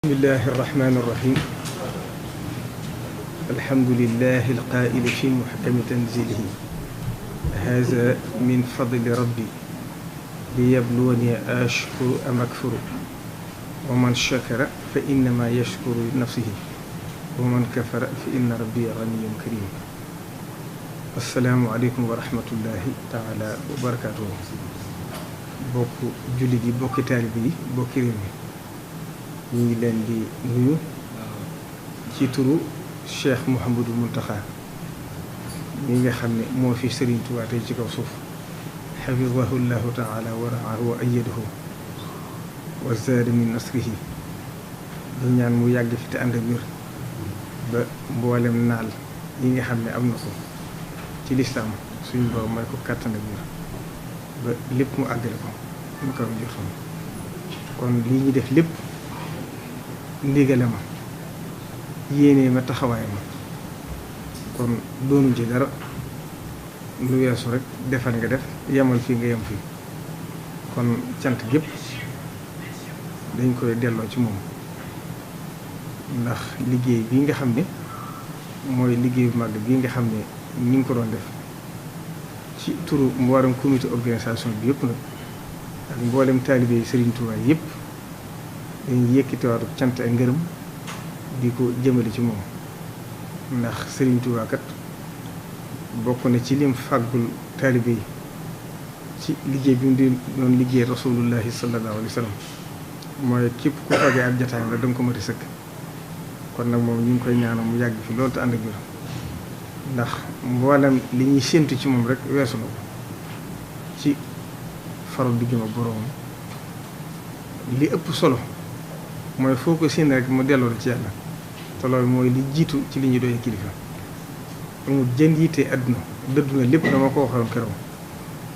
bismillahi irrahmani irrahim alhamdulilahi alqaili fi muxkami tanzilihi haza min fadli rabbi liyabluwani ashkuru am akfuru wa man shakara fa innama yashkuru nafsihi wa man kafara fa inna rabbi ganiyun karim assalaamu aleykum wa rahmatullahi taala wa barakatuhu bokk julli gi bokki taalibe yi bokki réew mi ñu ngi leen di nuyu ci turu Cheikh Mouhamadou Mountakha mi nga xam ne moo fi Sëriñ Tuubaa tey ci kaw suuf xafidahu llahu taala wa raahu wa ayyadahu wa zaada min nasrihi di ñaan mu yàgg fi te ànd ak wér ba mboolem naal yi nga xam ne am na ko ci lislaam suñu borom may ko kàttan ak wér ba lépp mu àggale ko mu kaw jotoon kon lii ñu def lépp ndigale ma yéene ma taxawaay ma kon doonu ci dara lu weesu rek defal nga def yemal fii nga yem fii kon cant gépp dañ koy delloo ci moom ndax liggéey bii nga xam ne mooy liggéey bu mag bii nga xam ne ni nga ko doon def ci turu mboolem comité organisation bi yëpp nag ak mboolem taalibe yi Serigne Touba yëpp dañuy yëkkatiwaatu cant ak ngërëm di ko jëmale ci moom ndax Serigne Touba kat bokk na ci lim fàggul taalibe yi ci liggéey bi mu di doon liggéey rasulullahi sallallahu alayhi wa sallam mooy képp ku toogee ak jataayam la da nga ko mati sëkk kon nag moom ñu ngi koy ñaanal mu yàgg fi loolu te ànd ak wér ndax mboolem li ñuy séentu ci moom rek weesu na ko ci faral diggam ak boroomam li ëpp solo mooy foo ko séen rek mu delloo la ci yàlla te loolu mooy li jiitu ci li ñu doy kilifa amul jën yitte àdduna dëddu na lépp dama ko waxoon keroog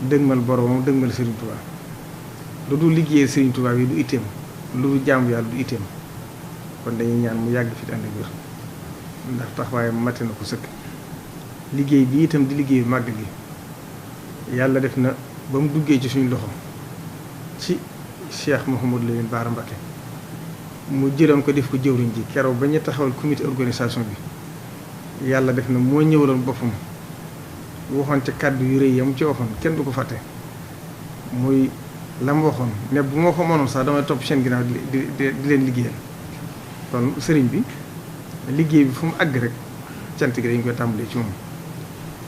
dëgmal boroomam dëgmal Serigne Touba lu du liggéeyee Serigne Touba bi du itteem lu du jaamu yàlla du itteem kon dañuy ñaan mu yàgg fi te ànd ak wér ndax taxawaayam mate na ko sëkk liggéey bi itam di liggéey màgg gi yàlla def na ba mu duggee ci suñu loxo ci Cheikh Mouhamadou Lamine Bara Mbacké mu jëloon ko def ko jëwriñ ji keroog ba ñu taxawal comité organisation bi yàlla def na moo ñëwaloon boppam waxoon ca kàddu yu rëy yam ci waxoon kenn du ko fàtte muy la mu waxoon ne bu ma ko mënoon sax damay topp seen ginnaaw di leen liggéeyal kon sëriñ bi liggéey bi fu mu àgg rek cant gi dañ koy tàmbalee ci moom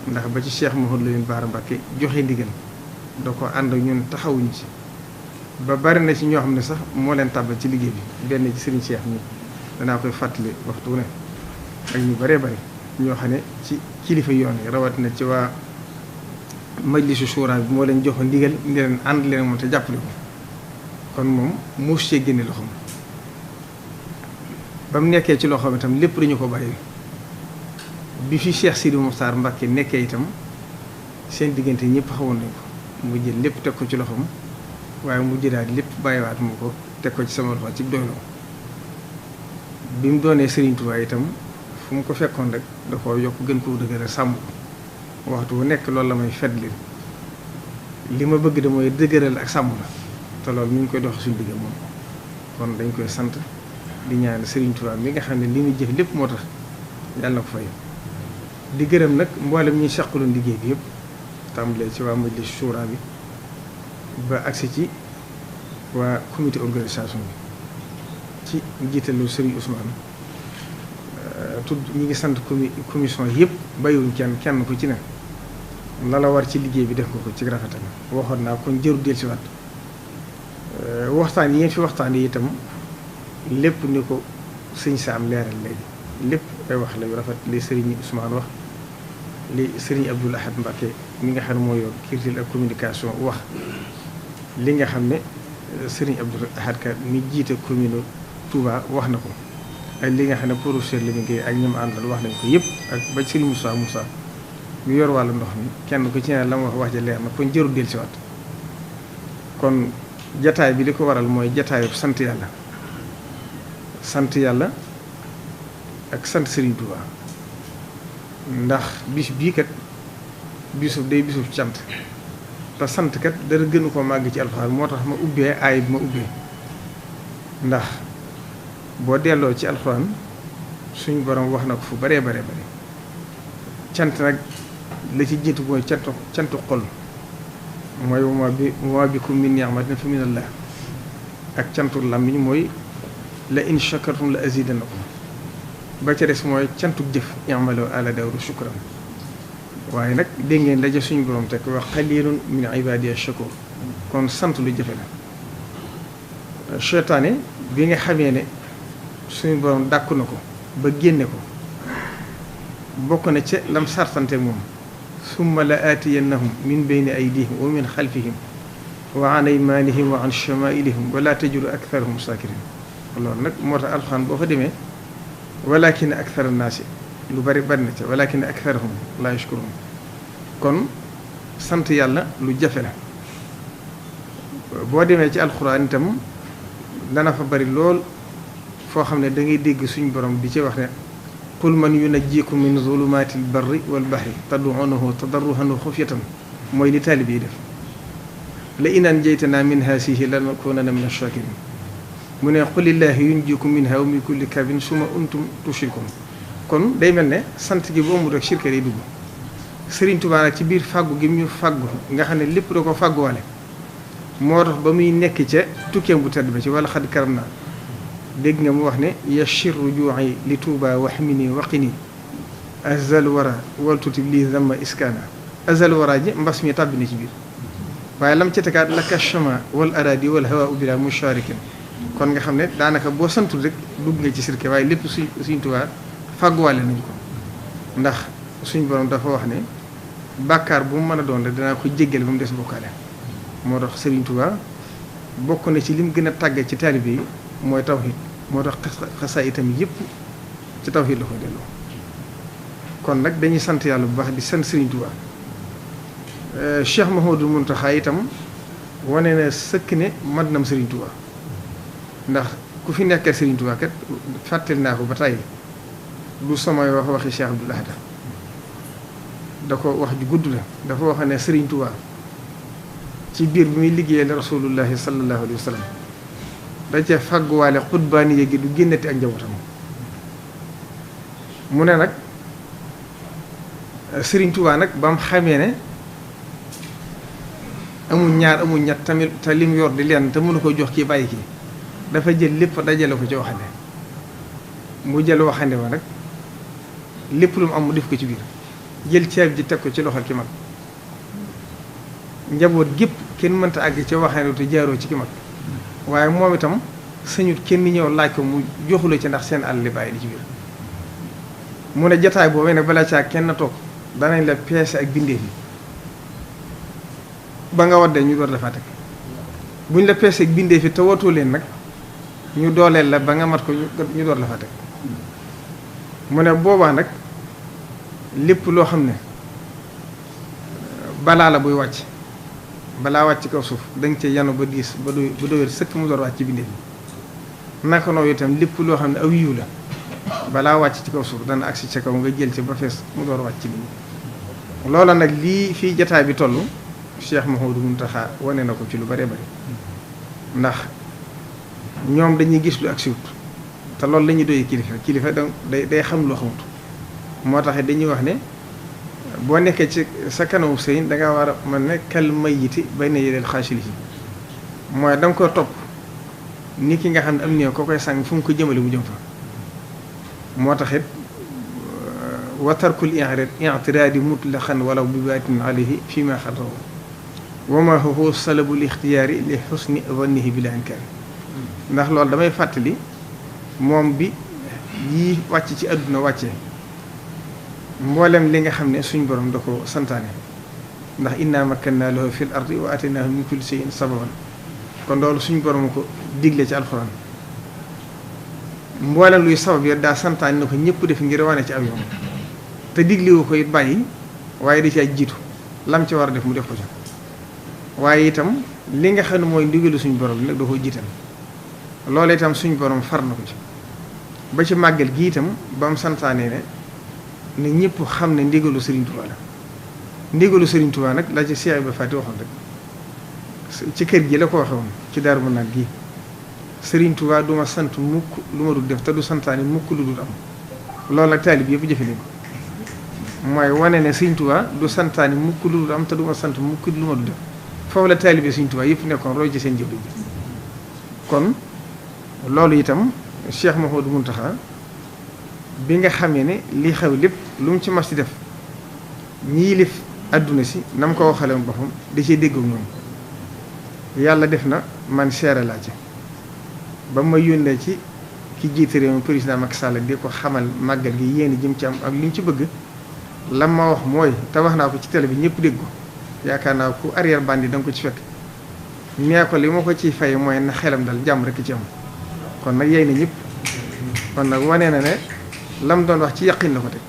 ndax ba ci Cheikh Mouhamadou Lamine Bara Mbacké joxe ndigal da ko ànd ak ñun taxawuñ ci ba bari na ci ñoo xam ne sax moo leen tàbbal ci liggéey bi benn ci Serigne Cheikh mi danaa koy fàttali waxtu ne ak ñu baree bari ñoo xam ne ci kilifa yoon yi rawatina ci waa majlisu shura bi moo leen joxoon ndigal ndi leen ànd leen moom te jàppale ko kon moom muus cee génne loxoom ba mu nekkee ci loxoom itam lépp dañu ko bàyyi bi fi Cheikh Sidi Mokhtar Mbacké nekkee itam seen diggante ñëpp xawoon nañ ko mu jël lépp teg ko ci loxoom waaye mu jëlaat lépp bàyyiwaat mu ko teg ko ci sama loxo ci doyloo bi mu doonee Serigne Touba itam fu mu ko fekkoon rek da koo yokk gën koo dëgëral sàmm ko waxtu bu nekk loolu la may fetli li ma bëgg de mooy dëgëral ak sàmm la te loolu mi ngi koy dox suñu digg moom kon dañ koy sant di ñaan Serigne Touba mi nga xam ne li muy jëf lépp moo tax yàlla na ko fay di gërëm nag mboolem ñuy saqaloon liggéey bi yëpp tàmbalee ci waa majlis shura bi ba agsi ci waa comité organisation bi ci njiitalu Serigne Ousmane tudd ñi ngi sant commission yëpp bàyyiwuñ kenn ku ci ne la la war ci liggéey bi def nga ko ci rafetal waxoon naa kon jëru del si waat waxtaan yi ngeen fi waxtaan yi itam lépp ni ko sëñ Saam leeral léegi lépp ay wax la yu rafet li Serigne Ousmane wax li Serigne Abdoul Ahad Mbacké mi nga xam ne moo yor culture ak communication wax li nga xam ne Serigne Abdoul Ahad Ka mi jiite commune Touba wax na ko ak li nga xam ne professeur Lamine Gueye ak ñoom àndal wax nañ ko yëpp ak ba Serigne Moussa mi yor wàllu ndox mi kenn ku ci ne la ma wax ja leer na kon jëru del si waat kon jataay bi li ko waral mooy jataayu sant yàlla ak sant Serigne Touba ndax bis bii kat bisub cant te sant kat dara gënu ko màgg ci alxuraan moo tax ma ubbee aay bi ma ubbee ndax boo delloo ci alxuraan suñ borom wax na ko fu baree bare bare cant nag la ci jiitu mooy cantu xol mooy wa bikum min ni'matin fa minallah ak cantu làmmiñ mooy la in shakartum la azidannakum ba ca des mooy cantu jëf i'malu ala Daawuda shukran waaye nag dégg ngeen la ja suñu borom teg wax qalilun min ibadiya shakur kon sant lu jëfe la seytaane bi nga xamee ne suñu borom dàkku na ko ba génne ko bokk na ca lam sartante moom summa la aatiyannahum min bayni aydihim wa min xalfihim wa an aymanihim wa an chamailihim wala tajidu aktharahum sakirin loolu nag moo tax alxuraan boo fa demee walakin akthara naasi lu bari na ca walakin aktharahum la yashkurun kon sant yàlla lu jafe la boo demee ci alxuraan itam dana fa bari lool foo xam ne da ngay dégg suñu borom di ci wax ne qul man yunajjikum min zulumaati albarri walbahri tad'uunahu tadarruhan wa xufyatan mooy li taalib yi def la in anjaytanaa min haasihi lanakuunanna mina shaakiriin mu ne qulillaahi yunjiikum minhaa wa min kulli kaabin summa antum tushrikuun kon day mel ne sant gi bu amul rek shirka day dugg Sëriñ Tuubaa nag ci biir fàggu gi ñu fàggu nga xam ne lépp da ko fàgguwaale moo tax ba muy nekk ca tukkeem bu tedd ba ci wala xad karam naa dégg nga mu wax ne yashir rujuu'i li Tuubaa waxmini waqini azal wara waltutib lii zamma iskaana azal wara ji mbas mi tàbbi na ci biir waaye lam ca tegaat laka chama wal aradi wal hawa bila musharikin kon nga xam ne daanaka boo santul rek dugg nga ci sirke waaye lépp suñ Tuubaa fàgguwaale nañ ko ndax suñ borom dafa wax ne bàkkaar bu mu mën a doon rek danaa ko jéggale ba mu des bokkaale moo tax Sëriñ Tuubaa bokk na ci lim gën a tàgge ci taalibe yi mooy tawhid moo tax xasaa itam yëpp ci tawhid la ko delloo kon nag dañuy sant yàlla bu baax di sant Sëriñ Tuubaa Cheikh Mouhamadou Mountakha itam wane na sëkk ne mat nam Sëriñ Tuubaa ndax ku fi nekkee Sëriñ Tuubaa kat fàttali naa ko ba tàyyi du samay waxi Cheikh Abdoul Ahad da ko wax ju gudd la dafa wax ne Sëriñ Tuubaa ci biir bi muy liggéeyal rasulullahi sallallahu alayhi wa sallam da cee fàgguwaale xutbaani yéegi du génnati ak njabootam mu ne nag Sëriñ Tuubaa nag ba mu xamee ne amul ñaar amul ñett tamit te lim yor di leen te mënu ko jox kii bàyyi kii dafa jël lépp dajale ko ci waxande mu jël waxande wa nag lépp lu mu am mu def ko ci biir jël ceeb ji teg ko ci loxol ki mag njaboot gépp kenn mënta àgg ci waxande te jaaroo ci ki mag waaye moom itam sañut kenn ñëw laaj ko mu joxula ci ndax seen àll li bàyyi di ci biir mu ne jataay boobee nag balaa caa kenn toog danañ la peese ak bindee fi ba nga waddee ñu door la faa teg buñ la peese ak bindee fi te watoo leen nag ñu dooleel la ba nga mat ko ñu door la faa teg mu ne boobaa nag lépp loo xam ne balaa la buy wàcc balaa wàcc kaw suuf danga ci yanu ba diis ba doyal sëkk mu door wàcc ci bindee fi naka noonu itam lépp loo xam ne aw yiw la balaa wàcc ci kaw suuf dana agsi ca kaw nga jël ci ba fees mu door wàcc ci bindee loola nag lii fii jataay bi toll Cheikh Mouhamadou Mountakha wane na ko ci lu bare bari ndax ñoom dañuy gis lu ak siwut te loolu la ñuy doy kilifa day xam loo xamut moo tax dañuy wax ne boo nekkee ci sa kanamu sëriñ da nga war a mën ne kal mayyiti bayna yadayil xaasilihi mooy da nga ko topp ni ki nga xam ne am ne ko koy sàng fu mu ko jëmale mu jëm fa moo tax it wa tarkul i'tiraadi mutlaqan walaw bi baatin alayhi fi ma xatahu wa ma huwa salabul ixtiyaari li xusni zannihi bila inkaari ndax loolu damay fàttali moom bi yii wàcc ci àdduna wàccee mboolem li nga xam ne suñ borom da ko santaane ndax inna makkanna lahu fil ardi wa ataynaahu min kulli shay'in sababan kon loolu suñ borom ko digle ci alxuraan mboolem luy sabab yi daa santaane na ko ñëpp def ngir wane ci aw yoon te diglewu ko it bàyyi waaye da ci ay jiitu lam ci war a def mu def ko ci waaye itam li nga xam ne mooy ndigalu suñ borom bi nag da ko jiital loolu itam suñ borom far na ko ci ba ci màggal gi itam ba mu santaane ne ñëpp xam ne ndigalu Serigne Touba la ndigalu Serigne Touba nag la ci Cheikh Ibrahima Fati waxoon rek ci kër gi la ko waxee woon ci Darou Manane gi Serigne Touba du ma sant mukk lu ma dul def te du santaani mukk lu dul am loolu nag taalib yëpp jëfe leen mooy wane ne Serigne Touba du santaani mukk lu dul am te du ma sant mukk lu ma dul def foofu la taalibe Serigne Touba yëpp nekkoon roy ci seen jëf ji kon loolu itam Cheikh Mouhamadou Mountakha bi nga xamee ne li xew lépp lu mu ci mas di def ñii lif àdduna si na mu ko waxale boppam da cee déggoog ñoom yàlla def na man seere laa ci ba ma yónnee ci ki jiite réew mi président Macky Sall di ko xamal màggal gi yéen jëm ci am ak li ñu ci bëgg la ma wax mooy te wax naa ko ci télé bi ñëpp dégg ko yaakaar naa ku arrière bandi da nga ko ci fekk nee ko li ma ko ciy fay mooy na xelam dal jàmm rek ci am kon nag yey na ñëpp kon nag wane na ne lam doon wax ci yaqin la ko teg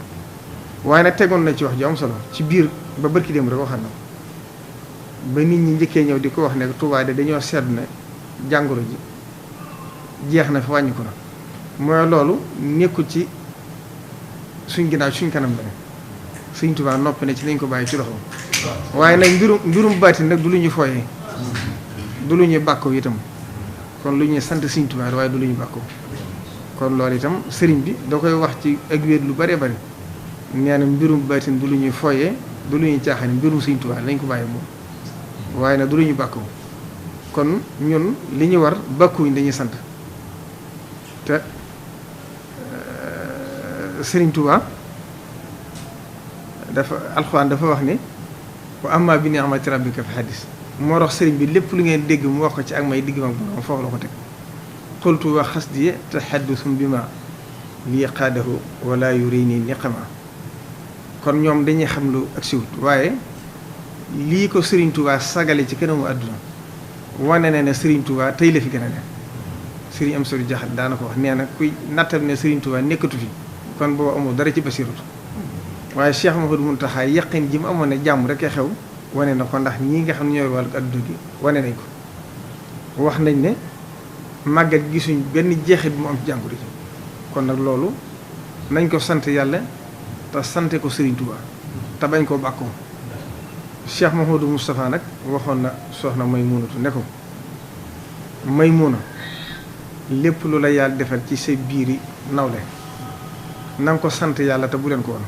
waaye nag tegoon na ci wax ju am solo ci biir ba bërki dem rek waxal na ba nit ñi njëkkee ñëw di ko wax ne Touba de dañoo sedd ne jàngoro ji jeex na fi wàññi ko na mooy loolu nekkul ci suñ ginnaaw suñ kanam la ne Sëñ Touba noppi ne ci nañ ko bàyyi ci loxo waaye nag mbirum baati nag du lu ñuy fooyee du lu ñuy bàkkoo itam kon lu ñuy sant Sëñ Touba waaye du lu ñuy bàkkoo kon loolu itam sëriñ bi da koy wax ci ak wéet lu bëree bëri nee na mbirum baatin du lu ñuy fooyee du lu ñuy caaxaan mbirum Sëñ Touba lañ ko bàyyi moom waaye nag du lu ñuy bàkkoo kon ñun li ñu war bàkkuñ dañuy sant te Sëriñ Touba dafa alxuraan dafa wax ni wa amma bi ni'mati rabbika fa hadis moo tax sëriñ bi lépp lu ngeen dégg mu wax ko ci ak may digg mag borom foofu la ko teg qultu wa xasdi taxaddusum bi ma lii qaadahu wala yurini niqama kon ñoom dañuy xam lu ak siwut waaye lii ko Sëriñ Touba sagale ci kanamu àdduna wane na ne Sëriñ Touba tey la fi gën a ne Sëriñ am sori jaxat daana ko wax nee na kuy nattab ne Sëriñ Touba nekkatu fi kon boobu amul dara ci basiratu waaye Cheikh Mouhamadou Mountakha yaqin ji mu amoon ne jàmm rek a xew wane na ko ndax ñii nga xam ne ñooy wàllu adduna gi wane nañ ko wax nañ ne màggat gisuñ benn jeexit bu mu am ci jàngoro ji kon nag loolu nañ ko sant yàlla te sante ko Serigne Touba te bañ koo bàkkoo Cheikh Mouhamadou Moustapha nag waxoon na soxna Maymunatu ne ko Maymuna lépp lu la yàlla defal ci sa biiri nawle na nga ko sant yàlla te bu leen ko woon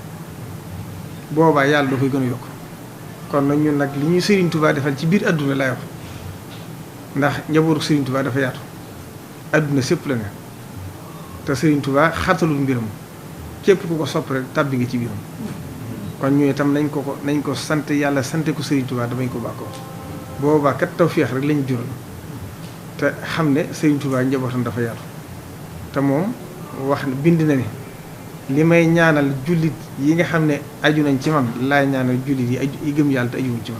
boobaa yàlla da koy gën a yokk kon nag ñun nag li ñuy Serigne Touba defal ci biir adduna lay wax ndax njabootu Serigne Touba dafa yaatu adduna sépp la ne te Serigne Touba xartalul mbiram képp ku ko sopp rek tàbbi nga ci biiram kon ñu itam nañ ko sant yàlla sante ko Serigne Touba damañ ko bàkkoo boobaa kat tawféex rek lañu jural te xam ne Serigne Touba njabootam dafa yaatu te moom wax bind na ne li may ñaanal jullit yi nga xam ne aju nañ ci man laay ñaanal jullit yi gëm yàlla te ajuwuñ ci man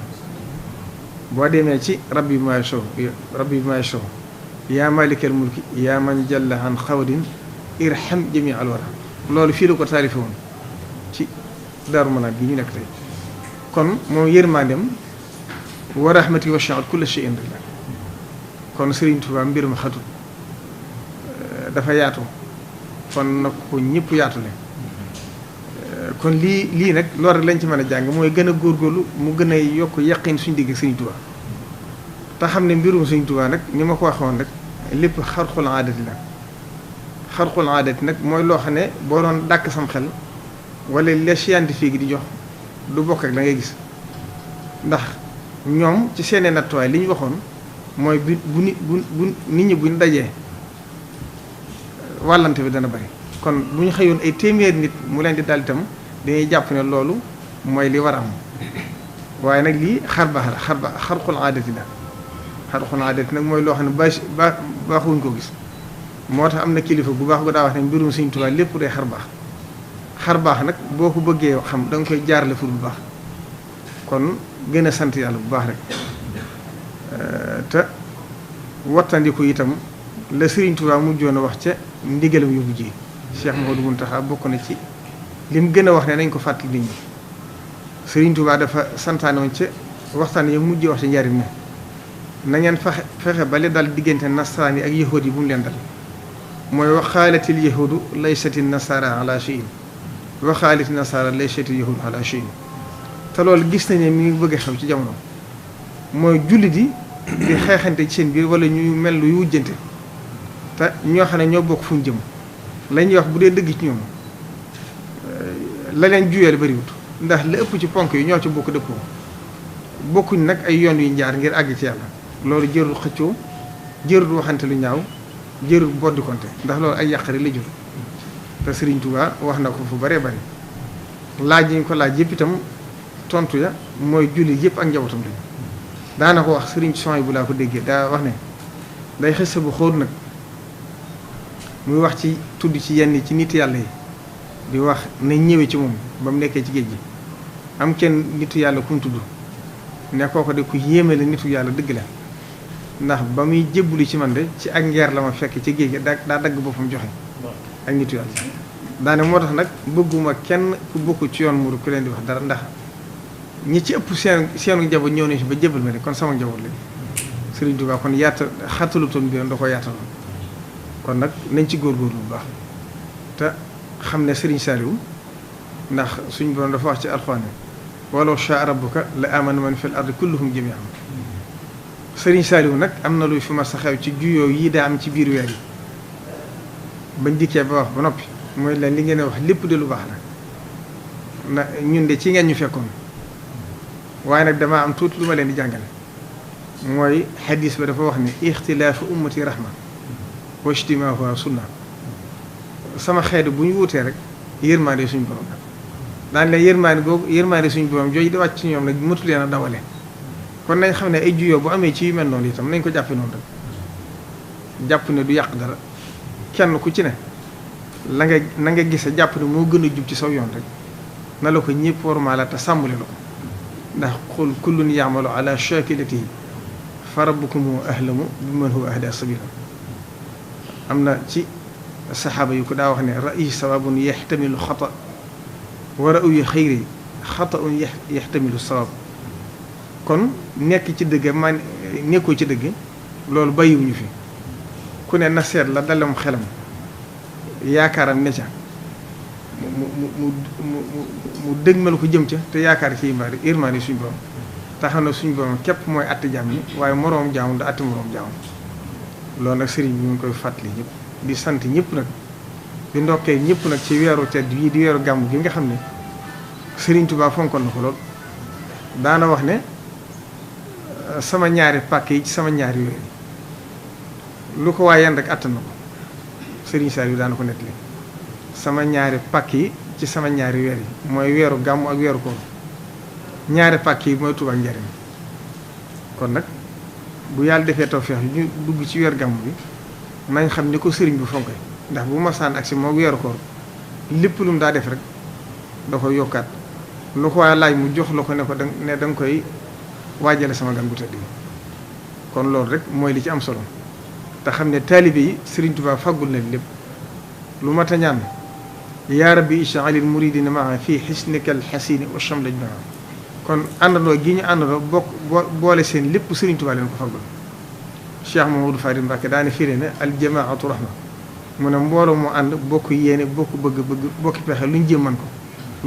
boo demee ci rabbi bi may show yaa malikal mulki yaa man jalla an xawdin irham jami al wara loolu fii la ko taarife woon ci Daaru Manaan gi ñu nekk tey kon moom yërmaandem wa rahmati wasi'at kulla shay'in la kon Serigne Touba mbirum xatut dafa yaatu kon nag ko ñëpp yaatule kon lii nag loolu rek lañ ci mën a jàng mooy gën a góorgóorlu mu gën a yokk yaqin suñu digg Serigne Touba te xam ne mbirum Serigne Touba nag ni ma ko waxoon rek lépp xarxul aadati la xarxul aadati nag mooy loo xam ne boo doon dàkk sam xel wala les scientifique di jox du bokk ak da ngay gis ndax ñoom ci seeni nattuwaay li ñu waxoon mooy bu nit ñi buñ dajee wàllante bi dana bari kon bu ñu xëyoon ay téeméeri nit mu leen di dal itam dañuy jàpp ne loolu mooy li war a am waaye nag lii xarbaax la xarxul aadati la xarxul aadati nag mooy loo xam ne baaxuñ ko gis moo tax am na kilifa bu baax gu daa wax ne mbirum Sëriñ Tuubaa lépp day xarbaax nag boo ko bëggee xam da nga koy jaarale fu bu baax kon gën a sant yàlla bu baax rek te wattandiku itam la Sëriñ Tuubaa mujjoon a wax ca ndigalam yu mujj yi Cheikh Mouhamadou Mountakha bokk na ci lim gën a wax ne nañ ko fàttali nit ñi Sëriñ Tuubaa dafa santaane woon ca waxtaan yi mujj wax ca njariñ ne na ngeen fexe ba li dal diggante nasaraan yi ak yahuud yi bu mu leen dal mooy waxaalatil yahuudu laysatil nasara ala shay'in waxaalatil nasara laysatil yahuudu ala shay'in te loolu gis nañ ne mi ngi bëgg a xew ci jamono mooy jullit yi di xeexante ci seen biir wala ñuy mel lu wujjante te ñoo xam ne ñoo bokk fu ñu jëm la ñuy wax bu dee dëgg ci ñoom la leen juyeel bariwut ndax la ëpp ci ponk yi ñoo ci bokk dëppoo bokkuñ nag ay yoon yu jaar ngir àgg ci yàlla loolu jërul xëccoo jërul waxante lu ñaaw jërul boddi konte ndax loolu ay yàqari la jur te Serigne Touba wax na ko fu baree bari laaj yi ñu ko laaj yëpp itam tontu ya mooy julli yëpp ak njabootam lañu daana ko wax Serigne Son bu laa ko déggee daa wax ne day xëse bu xóot nag muy wax ci tudd ci yenn ci nit yàlla yi di wax na ñëwee ci moom ba mu nekkee ci géej gi am kenn nitu yàlla ku mu tudd ne kooko de ku yéeme la nitu yàlla dëgg la ndax ba muy jébbuli ci man de ci ak ngeer la ma fekk ci géej gi daa dagg boppam joxe ak nitu yàlla daane moo tax nag bëgguma kenn ku bokk ci yoon muru ku leen di wax dara ndax ñi ci ëpp seenu njaboot ñëw nañ si ba jébbal ma ne kon sama njaboot la Serigne Touba kon yaata xattalutoon bi da ko yaataloon kon nag nañ ci góorgóorlu bu baax te xam ne Serigne Saliou ndax suñ borom dafa wax ci alxuraan walaw shaa rabbuka la amana man fil ardi kulluhum jami'an Serigne Saliou nag am na luy fi ma sa xew ci juyoo yi daa am ci biir weer yi bañ dikkee ba wax ba noppi mooy la li ngeen wax lépp de lu baax la na ñun de ci ngeen ñu fekkoon waaye nag damaa am tuuti lu ma leen di jàngale mooy xadis ba dafa wax ne ixtilaafu ummati rahma wa ijtimaahuha sunna sama xeetu bu ñu wutee rek yërmaande suñu borom daan leen yërmaande googu yërmaande suñu borom jooju di wàcc ci ñoom nag mëtu leen a dawale kon nañ xam ne ay juyoo bu amee ci yu mel noonu itam nañ ko jàppe noonu rek jàpp ne du yàq dara kenn ku ci ne la nga na nga gise jàpp ne moo gën a jub ci saw yoon rek na la ko ñëpp waruma la te sàmmule la ko ndax xul kullun yaamalu ala shakilatihi fa rabbukum ahlamu bi man huwa ahda sabila am na ci saxaaba yu ko daa wax ne ra'yi sawabun yaxtamilu xata wa ra'yu xayri xataun yaxtamilu sawab kon nekk ci dëgg man nekkoo ci dëgg loolu bàyyiwuñu fi ku ne na seet la dalam xelam yaakaaram ne ca mu dëgmal ko jëm ca te yaakaar ci yërmaande suñu borom taxaw na suñu borom képp mooy àtte jaam ñi waaye moroom jaamam da àtte moroom jaamam loolu nag sëriñ bi ñu ngi koy fàttali ñëpp di sant ñëpp nag di ndokkee ñëpp nag ci weeru tedd yi di weeru gàmmu gi nga xam ne Sëriñ Tuubaa fonkoon na ko lool daana wax ne sama ñaari pàkk yi ci sama ñaari weer yi lu ko waayeen rek àttan na ko Sëriñ Saliou daana ko nettali sama ñaari pàkk yi ci sama ñaari weer yi mooy weeru gàmmu ak weeru koor ñaari pàkk yi mooy Tuubaa ak Njaaréem kon nag bu yàlla defee tawfeex ñu dugg ci weer gàmmu bi nañ xam ni ko sëriñ bi fonke ndax bu masaan ak si moo weeru koor lépp lu mu daa def rek da koy yokkaat lu ko waaye laaj mu jox la ko ne ko da nga koy waajale sama gan bu tëdd kon loolu rek mooy li ci am solo te xam ne taalibe yi Sëriñ Tuubaa faggul leen lépp lu mat a ñaan yaa rabbi ij'alil muridina maa fii xisnikal xasini wa chamlaj maa kon àndandoo gi ñu àndandoo boole seen lépp Sëriñ Tuubaa leen ko faggul Cheikh Mamadou Fadi Mbacké daane firé ne al jamaatu rahma mu ne mbooloo mu ànd bokk yéene bokk bëgg-bëgg bokki pexe lu ñu jéem man ko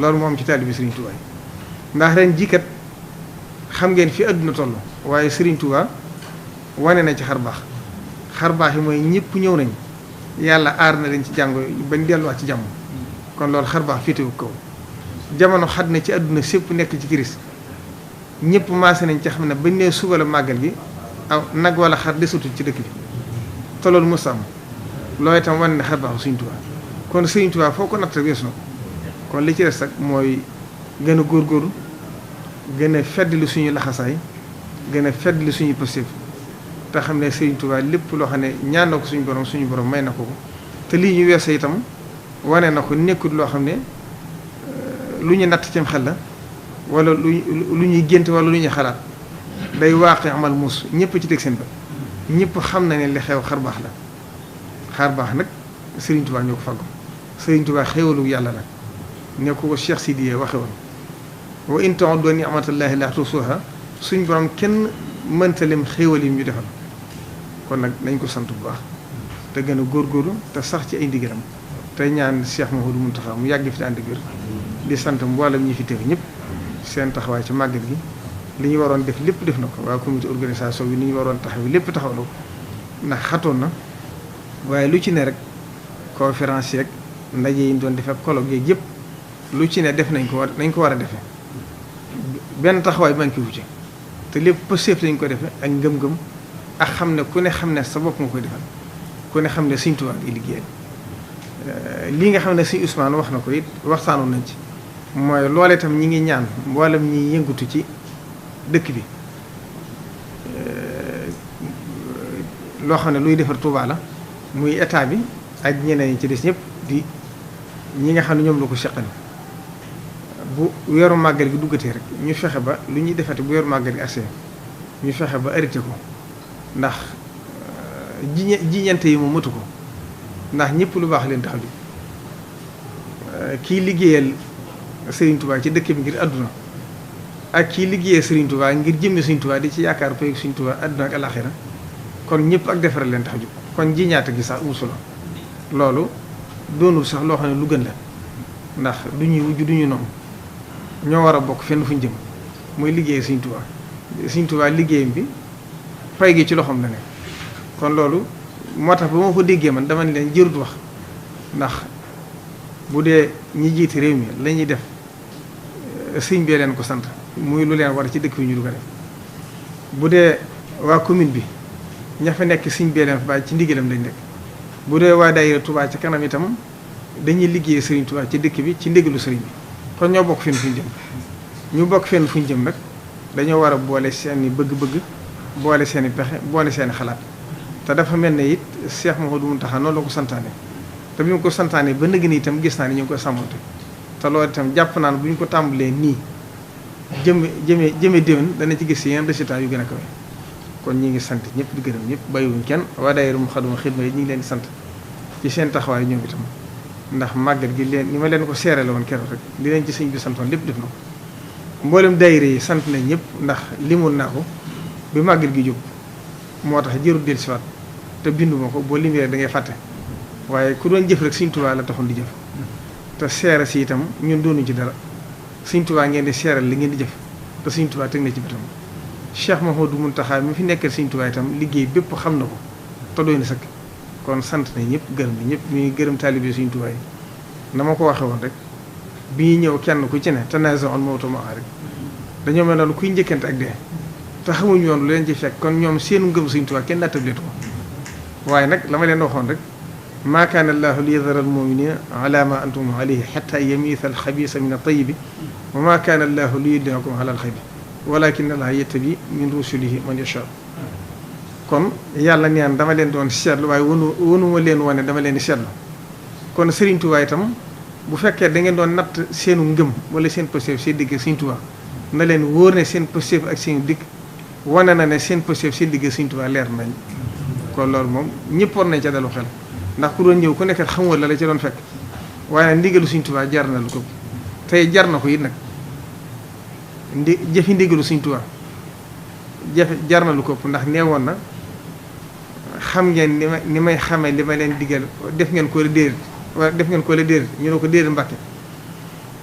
loolu moo am ci taalibe Sëriñ Tuubaa ndax ren jikat xam ngeen fi àdduna toll waaye Sëriñ Tuubaa wane na ci xar baax yi mooy ñëpp ñëw nañ yàlla aar na leen ci jàngo bañ delluwaat ci jàmm kon loolu xar baax féetewu kaw jamono xat na ci àdduna sépp nekk ci kiris ñëpp maase nañ ci xam ne bañ nee suba la màggal gi aw nag wala xar desutul ci dëkk bi te loolu mos am loolu itam wane ne xar baaxu Sëriñ Tuubaa kon Sëriñ Tuubaa foo ko natt weesu na kon li ci des rek mooy gën a góorgóorlu gën a feddali suñu laxasaay gën a feddali suñu positif te xam ne Sëriñ Tuubaa lépp loo xam ne ñaan na ko suñu borom may na ko te lii ñu weesu itam wane na ko nekkul loo xam ne lu ñu natt cim xel la wala lu ñuy gént wala lu ñuy xalaat day waaqi amal muus ñëpp ci teg seen bët ñëpp xam na ne li xew xar baax la xar baax nag Sëriñ Tuubaa ñoo ko faggu Sëriñ Tuubaa xéewalu yàlla la ne ko Cheikh Sidiye waxe woon wa in ta'uddu ni'matallahi la tuhsuha suñ borom kenn mënta lim xéewal yi ñu defal kon nag nañ ko sant bu baax te gën a góorgóorlu te sax ci ay ndigalam te ñaan Cheikh Mouhamadou Mountakha mu yàgg fi te ànd ak wér di sant mboolem ñi fi teew ñëpp seen taxawaay ci màggal gi li ñu waroon def lépp def na ko waa comité organisation bi ni ñu waroon taxaw lépp taxaw na ko ndax xatoon na waaye lu ci ne rek conférence yeeg ndaje yi ñu doon defee colloque yeeg yëpp lu ci ne def nañ ko war a defee benn taxawaay manqué wu ci te lépp pëseef lañ ko defee ak ngëm-ngëm ak xam ne ku ne xam ne sa bopp nga koy defal ku ne xam ne Sëriñ Tuubaa di liggéeyal lii nga xam ne Sëriñ Ousmane wax na ko it waxtaanoon nañ ci mooy loole itam ñi ngi ñaan mboolem ñi yëngatu ci dëkk bi loo xam ne luy defar Tuubaa la muy état bi ak ñeneen ñi ci des ñëpp di ñi nga xam ne ñoom la ko seqal bu weeru màggal gi duggatee rek ñu fexe ba lu ñuy defati bu weeru màggal gi accès ñu fexe ba arrêté ko ndax jiñante yi moom matu ko ndax ñëpp lu baax leen tax a jóg kii liggéeyal Serigne Touba ci dëkk bi ngir àdduna ak kii liggéeyal Serigne Touba ngir jëmmi Serigne Touba di ci yaakaar pay Serigne Touba àdduna ak alaxira kon ñëpp ak defaral leen tax a jóg kon jiñaate gi sax umu solo loolu doonul sax loo xam ne lu gën la ndax du ñuy wujj du ñu noonu ñoo war a bokk fenn fu ñu jëm mooy liggéey Serigne Touba Serigne Touba liggéeyam bi pay gi ci loxoom la ne kon loolu moo tax ba ma ko déggee man dama ne leen jërut wax ndax bu dee ñi jiiti réew mi la ñuy def sëñ bee leen ko sant muy lu leen war ci dëkk bi ñu du ko def bu dee waa commune bi ña fa nekk sëñ bee leen fa bàyyi ci ndigalam lañ nekk bu dee waa daayira Touba ci kanam itam dañuy liggéey Sëriñ Touba ci dëkk bi ci ndigalu sëriñ bi kon ñoo bokk fenn fu ñu jëm ñu bokk fenn fu ñu jëm nag dañoo war a boole seeni bëgg-bëgg boole seeni pexe boole seeni xalaat te dafa mel ne it Cheikh Mouhamadou Mountakha noonu la ko santaane te bi mu ko santaane ba nëgg ni itam gis naa ne ñu ngi koy sàmmante te loolu itam jàpp naan bu ñu ko tàmbalee nii jëme déwén dana ci gis yenn résultats yu gën a kawe kon ñi ngi sant ñëpp di gërëm ñëpp bàyyiwuñ kenn waa daayira Moukhaddamatoul Khidma yi ñu ngi leen di sant ci seen taxawaay ñoom itam ndax màggal gi leen ni ma leen ko seerale woon keroog rek li leen ci sëñ bi santoon lépp def na ko mboolem daayira yi sant nañ ñëpp ndax limul naa ko bi màggal gi jóg moo tax jërul dellusiwaat te binduma ko boo limee da ngay fàtte waaye ku doon jëf rek Sëriñ Tuubaa la taxoon di jëf te seere si itam ñun doonuñ ci dara Sëriñ Tuubaa ngeen di seeral li ngeen di jëf te Sëriñ Tuubaa teg na ci bëtam Cheikh Mouhamadou Mountakha mi fi nekkal Sëriñ Tuubaa itam liggéey bépp xam na ko te doy na sëkk kon sant na ñëpp gërëm na ñëpp ñuy gërëm taalibe Sëriñ Tuubaa yi na ma ko waxee woon rek bi ñëw kenn ku ci ne tanaazaa'ul mawtu ma'a rek dañoo mel noonu kuy njëkkante ak dee te xamuñu woon lu leen ci fekk kon ñoom seenu ngëm Sëriñ Tuubaa kenn nattableetu ko waaye nag la ma leen waxoon rek maa kaana llaahu liyadara al-mu'miniina alaa maa antum alayhi hattaa yamiiza al-xabiisa mina at-tayyibi wa maa kaana llaahu liyudli'akum alaa al-ghaybi walaakinna llaaha yattabii min rusulihi man yashaa kon yàlla neen dama leen doon seetlu waaye wonuma leen wane dama leen di seetlu kon Sëriñ Tuubaa itam bu fekkee da ngeen doon natt seenu ngëm wala seen pëstéef seen digg Sëriñ Tuubaa na leen wóor ne seen pëstéef ak seen digg wane na ne seen pëstéef seen digg Sëriñ Tuubaa leer nañ kon loolu moom ñëpp war nañ ca dalu xel ndax ku doon ñëw ku nekkat xamoo la la ci doon fekk waaye nag ndigalu Sëriñ Tuubaa jar na lu ko tey jar na ko it nag jëfi ndigalu Sëriñ Tuubaa jar na lu ko ndax nee woon na xam ngeen ni may xamee li ma leen digal def ngeen ko la déedéet wala def ngeen ko la déedéet ñu ne ko déedéet Mbàkke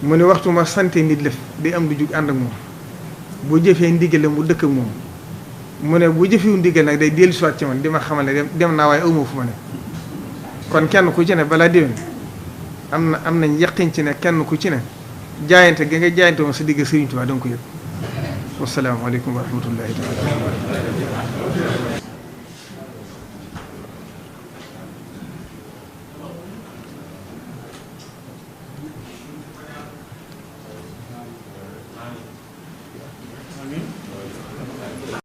mu ne waxtu ma sante nit lëf day am lu jug ànd ak moom bu jëfee ndigal mu dëkk ak moom mu ne bu jëfewu ndigal nag day dellu siwaat ci man di ma xamal ne dem naa waaye awma fu ma ne kon kenn ku ci ne balaa déwén am nañ yaqin ci ne kenn ku ci ne jaayante ga nga jaayante woon sa digg Sëriñ Tuubaa da nga ko yëg wasalaamaaleykum wa rahmatullahi taala